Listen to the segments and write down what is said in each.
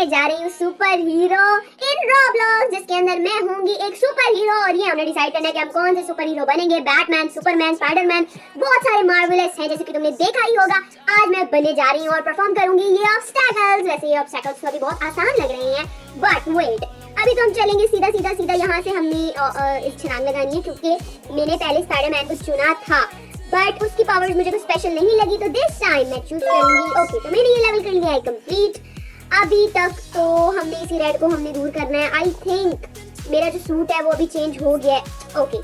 बनने जा रही हूँ सुपर हीरो इन रोब्लॉक्स, जिसके अंदर मैं होंगी एक सुपर हीरो। और ये हमने डिसाइड करना है कि हम कौन से सुपर हीरो बनेंगे। बैटमैन, सुपरमैन, स्पाइडरमैन, बहुत सारे मार्वलस हैं जैसे कि तुमने देखा ही होगा। आज मैं बनने जा रही हूँ और परफॉर्म करूंगी ये ऑब्स्टैकल्स। वैसे ये ऑब्स्टैकल्स तो अभी बहुत आसान लग रहे हैं, बट वेट, अभी तो हम चलेंगे सीधा सीधा सीधा। यहाँ से हमने इस छलांग लगानी है क्योंकि मैंने पहले स्पाइडरमैन को चुना था, बट उसकी पावर्स मुझे कुछ स्पेशल नहीं लगी, तो दिस टाइम मैं चूज करूंगी। ओके, तो मैंने ये लेवल कर लिया है कंप्लीट। अभी तक तो हमने इसी रेड को हमने दूर करना है। आई थिंक मेरा जो सूट है वो अभी चेंज हो गया है। Okay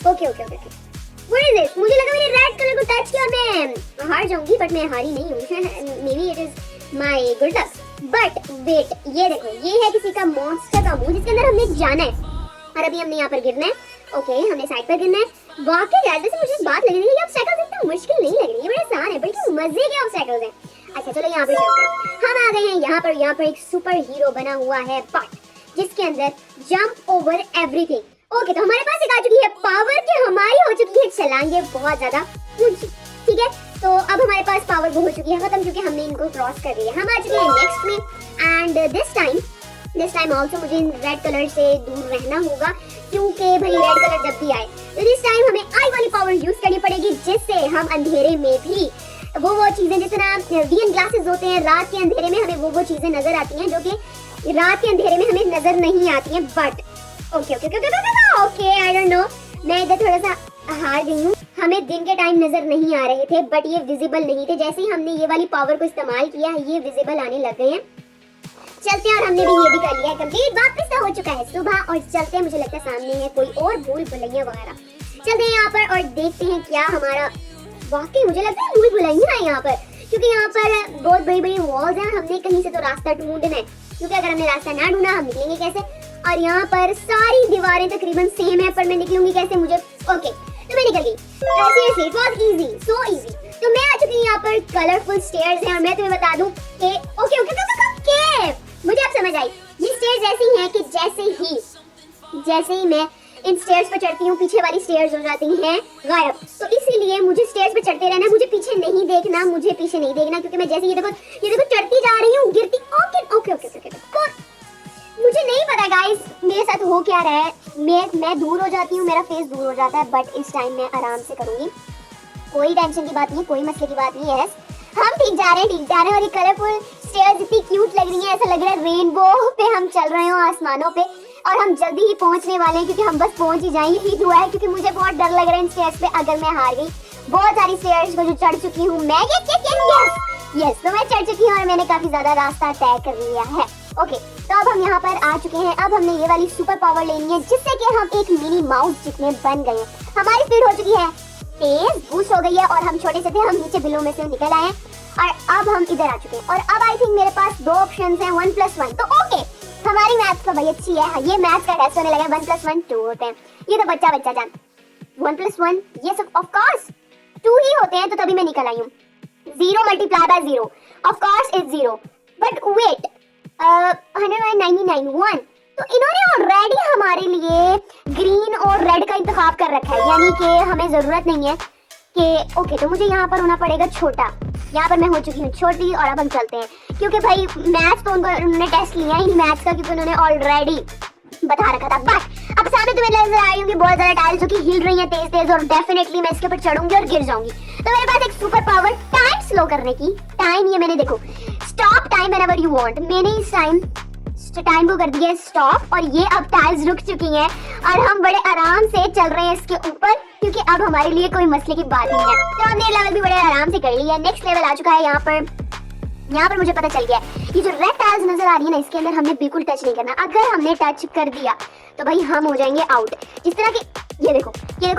okay okay okay, what is this? मुझे लगा मैंने रेड कलर को टच किया मैं हार जाऊंगी, बट मैं हारी नहीं हूँ। Maybe it is my good luck. But wait, ये देखो, ये है किसी का मॉन्स्टर का मुंह जिसके अंदर हमने जाना है और अभी हमने यहाँ पर गिरना है। ओके, हमने साइड पर गिरना है। वाकई यार, जैसे मुझे बात लग रही है ये ऑब्स्टैकल्स इतना मुश्किल नहीं लग रही है, बड़े आसान है, बल्कि मजे के ऑब्स्टैकल्स हैं। अच्छा चलो यहाँ पे चलते हैं। हम आ गए हैं यहाँ पर एक सुपर हीरो बना हुआ है, बट जिसके अंदर जंप ओवर एवरीथिंग। ओके, तो हमारे पास एक आ चुकी है पावर कि हमारी हो चुकी है छलांगे बहुत ज्यादा ऊंची। ठीक है, तो अब हमारे पास पावर वो हो चुकी है खत्म क्योंकि हमने इनको क्रॉस कर लिया। हम आ चुके हैं नेक्स्ट में, एंड दिस टाइम ऑल्सो मुझे रेड कलर से दूर रहना होगा क्योंकि भाई रेड कलर जब भी आए तो दिस टाइम हमें आई वाली पावर यूज करनी पड़ेगी, जिससे हम अंधेरे में भी वो चीजें, जिस तरह वीएन ग्लासेस होते हैं, रात के अंधेरे में हमें वो चीजें नजर आती हैं जो कि रात के अंधेरे में हमें नजर नहीं आती हैं। But okay okay okay okay, I don't know, मैं इधर थोड़ा सा हार गई हूँ। हमें दिन के टाइम नजर नहीं आ रहे थे, बट ये विजिबल नहीं थे। जैसे ही हमने ये वाली पावर को इस्तेमाल किया है ये विजिबल आने लग गए हैं। चलते हैं, और हमने भी ये भी कर लिया है कंप्लीट। वापस से हो चुका है सुबह और चलते हैं, मुझे लगता है सामने है कोई और भूल भुलैया वगैरह। चलते हैं यहाँ पर और देखते हैं क्या हमारा, वाकई मुझे लगता है भूल भुलैया है यहाँ पर, क्योंकि यहाँ पर बहुत बड़ी बड़ी वॉल्स हैं। हमने कहीं से तो रास्ता ढूंढना है, क्योंकि अगर हमने रास्ता ना ढूंढा हम निकलेंगे कैसे? और यहाँ पर सारी दीवारें तकरीबन सेम है, पर मैं निकलूंगी कैसे? मुझे ओके, तो मैं निकल गई। Seriously it was easy, so easy. तो मैं आ चुकी हूँ यहाँ पर, कलरफुल स्टेयर्स हैं और मैं तुम्हें बता दूं कि ओके ओके ओके, मुझे अब समझ आई। ये स्टेयर्स ऐसी हैं कि जैसे ही मैं इन स्टेयर्स पर चढ़ती हूँ पीछे वाली स्टेयर्स हो जाती हैं गायब। तो इसीलिए मुझे स्टेयर्स पे चढ़ते रहना, मुझे पीछे नहीं देखना, क्योंकि मैं जैसे ये देखो चढ़ती जा रही हूँ, गिरती। ओके ओके ओके ओके, मुझे नहीं पता गाइस मेरे साथ हो क्या रहा है। मैं दूर हो जाती हूँ, मेरा फेस दूर हो जाता है, बट इस टाइम मैं आराम से करूंगी, कोई टेंशन की बात नहीं है, कोई मसले की बात नहीं है। हम ठीक जा रहे हैं। और ये कलरफुल स्टेयर्स इतनी क्यूट लग रही है, ऐसा लग रहा है रेनबो पे हम चल रहे हो आसमानों पे, और हम जल्दी ही पहुंचने वाले हैं क्योंकि हम बस पहुंच ही जाएंगे। ही हुआ है क्योंकि मुझे बहुत डर लग रहा है इन स्टेयर्स पे। अगर मैं हार गई, बहुत सारी स्टेयर्स को जो चढ़ चुकी हूँ मैं, यस, तो मैं चढ़ चुकी हूँ और मैंने काफी ज्यादा रास्ता तय कर लिया है। ओके, तो अब हम यहाँ पर आ चुके हैं। अब हमने ये वाली सुपर पावर लेनी है जिससे कि हम एक मिनी माउस जितने बन गए। हमारी स्पीड हो चुकी है तेज, बूस्ट हो गई है, और हम छोटे से थे, हम नीचे बिलों में से निकल आए हैं और अब हम इधर आ चुके हैं। और अब आई थिंक मेरे पास दो ऑप्शंस हैं, 1+1। तो ओके, हमारी मैथ्स तो भाई अच्छी है, ये मैथ्स का टेस्ट होने लगा। 1+1 2 होते हैं, ये तो बच्चा जान। 1+1 ये सब ऑफ कोर्स 2 ही होते हैं, तो तभी मैं निकल आई हूँ। 0 × 0 of course is 0, but wait, 199 1। तो इन्होंने ऑलरेडी हमारे लिए ग्रीन और रेड का इंतखाब कर रखा है, यानी कि हमें जरूरत नहीं है कि ओके, तो मुझे यहाँ पर होना पड़ेगा छोटा। यहाँ पर मैं हो चुकी हूँ छोटी, और अब हम चलते हैं क्योंकि भाई मैथ्स तो उन्होंने टेस्ट लिया ही मैथ्स का, क्योंकि उन्होंने ऑलरेडी बता रखा था। बट अब सामने तुम्हें नजर आ रही होंगी बहुत ज्यादा टाइल्स जो कि हिल रही है तेज तेज, और डेफिनेटली मैं इसके ऊपर चढ़ूंगी और गिर जाऊंगी। तो मेरे पास एक सुपर पावर, टाइम स्लो करने की। टाइम ये मैंने देखो, stop time whenever you want, मैंने इस टाइम को कर दिया है स्टॉप, और ये अब टाइल्स रुक चुकी हैं और हम बड़े आराम से चल रहे हैं इसके ऊपर, क्योंकि अब हमारे लिए कोई मसले की बात नहीं है। तो हमने लेवल भी बड़े आराम से कर लिया। नेक्स्ट लेवल आ चुका है। यहाँ पर मुझे पता चल गया है, ये जो रेड टाइल्स नजर आ रही है ना, इसके अंदर हमने बिल्कुल टच नहीं करना। अगर हमने टच कर दिया तो भाई हम हो जाएंगे आउट। जिस तरह की ये देखो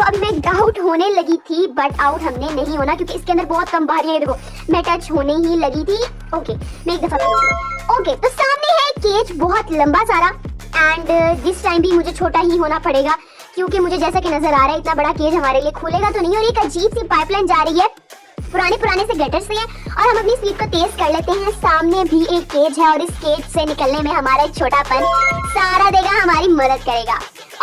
अभी मैं आउट होने लगी थी, बट आउट हमने नहीं होना क्योंकि इसके अंदर बहुत कम बारियां। ये देखो मैं टच होने ही लगी थी। ओके, मैं एक दफा करूंगी। ओके, तो सामने है केज बहुत लंबा सारा, एंड दिस टाइम भी मुझे छोटा ही होना पड़ेगा क्योंकि मुझे जैसा कि नजर आ रहा है इतना बड़ा केज हमारे लिए खुलेगा तो नहीं। और एक अजीब सी पाइपलाइन जा रही है पुराने से गटर से है, और हम अपनी स्पीड को तेज कर लेते हैं। सामने भी एक केज है और इस केज से निकलने में हमारा एक छोटापन सहारा देगा, हमारी मदद करेगा।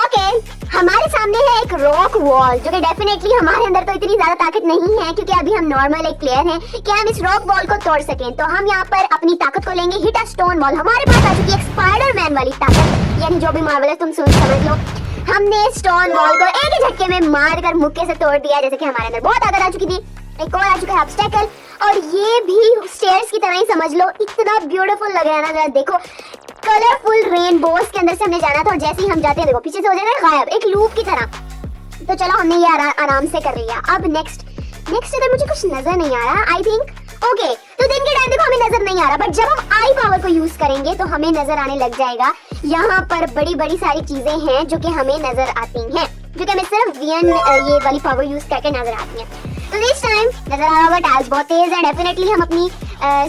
ओके, हमारे सामने है एक रॉक वॉल, जो कि डेफिनेटली हमारे अंदर तो इतनी ज्यादा ताकत नहीं है क्योंकि अभी हम नॉर्मल एक प्लेयर हैं कि हम इस रॉक वॉल को तोड़ सकें। तो हम यहाँ पर अपनी ताकत को लेंगे, हिट अ स्टोन वॉल। हमारे पास आ चुकी है एक स्पाइडरमैन वाली ताकत, यानी जो भी मार्वल है तुम समझ लो। हमने स्टोन वॉल को एक ही झटके में मार कर मुक्के से तोड़ दिया, जैसे कि हमारे अंदर बहुत ताकत आ चुकी थी। एक और आ चुका है ऑब्स्टेकल, और ये भी स्टेयर्स की तरह ही समझ लो। इतना ब्यूटीफुल लग रहा है ना, जरा देखो। कलरफुल रेनबोस के अंदर से हमने जाना था और जैसे ही हम जाते हैं देखो पीछे से हो जाएगा गायब, एक लूप की तरह। तो चलो हमने ये आराम से कर लिया। अब नेक्स्ट इधर मुझे कुछ नजर नहीं आ रहा। आई थिंक ओके, तो दिन के टाइम देखो हमें नजर नहीं आ रहा, बट जब हम आई पावर को यूज करेंगे तो हमें नजर आने लग जाएगा। यहाँ पर बड़ी बड़ी सारी चीजें हैं जो कि हमें नजर आती हैं, जो कि हमें सिर्फ वीएन ये वाली पावर यूज करके नजर आती हैं। तो दिस टाइम नजर आ रहा होगा टाइल्स बहुत तेज है। डेफिनेटली हम अपनी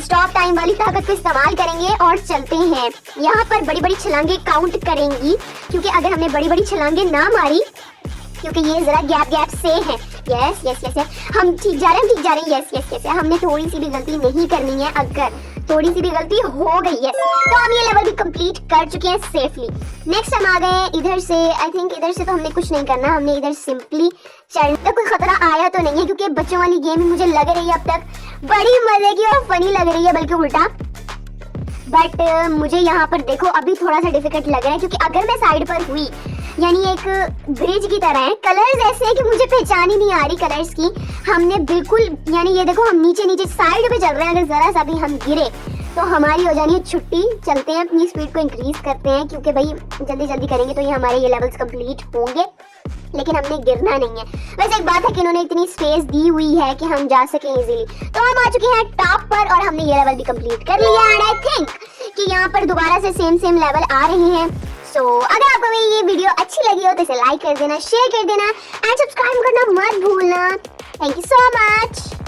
स्टॉप टाइम वाली ताकत को इस्तेमाल करेंगे और चलते हैं। यहाँ पर बड़ी बड़ी छलांगे काउंट करेंगी, क्योंकि अगर हमने बड़ी बड़ी छलांगे ना मारी, क्योंकि ये जरा गैप से है। यस हम ठीक जा रहे हैं। यस हमने थोड़ी सी भी गलती नहीं करनी है। अगर थोड़ी सी भी गलती हो गई है तो हम ये लेवल भी कंप्लीट कर चुके हैं सेफली। नेक्स्ट हम आ गए हैं इधर से। आई थिंक इधर से तो हमने कुछ नहीं करना, हमने इधर सिंपली चलना। कोई खतरा आया तो नहीं है, क्योंकि बच्चों वाली गेम मुझे लग रही है अब तक बड़ी मजे की और फनी लग रही है, बल्कि उल्टा। बट मुझे यहाँ पर देखो अभी थोड़ा सा डिफिकल्ट लग रहा है, क्योंकि अगर मैं साइड पर हुई, यानी एक ब्रिज की तरह है। कलर्स ऐसे हैं कि मुझे पहचान ही नहीं आ रही कलर्स की। हमने बिल्कुल, यानी ये देखो हम नीचे साइड पे चल रहे हैं। अगर जरा सा भी हम गिरे तो हमारी हो जानी है छुट्टी। चलते हैं, अपनी स्पीड को इंक्रीज करते हैं, क्योंकि भाई जल्दी करेंगे तो ये हमारे ये लेवल्स कंप्लीट होंगे, लेकिन हमने गिरना नहीं है। वैसे एक बात है कि इन्होंने इतनी स्पेस दी हुई है कि हम जा सकें इजीली। तो हम आ चुके हैं टॉप पर और हमने ये लेवल भी कंप्लीट कर लिया। एंड आई थिंक कि यहाँ पर दोबारा से सेम लेवल आ रहे हैं। सो अगर आपको मेरी ये वीडियो अच्छी लगी हो तो इसे लाइक कर देना, शेयर कर देना एंड सब्सक्राइब करना मत भूलना। Thank you so much.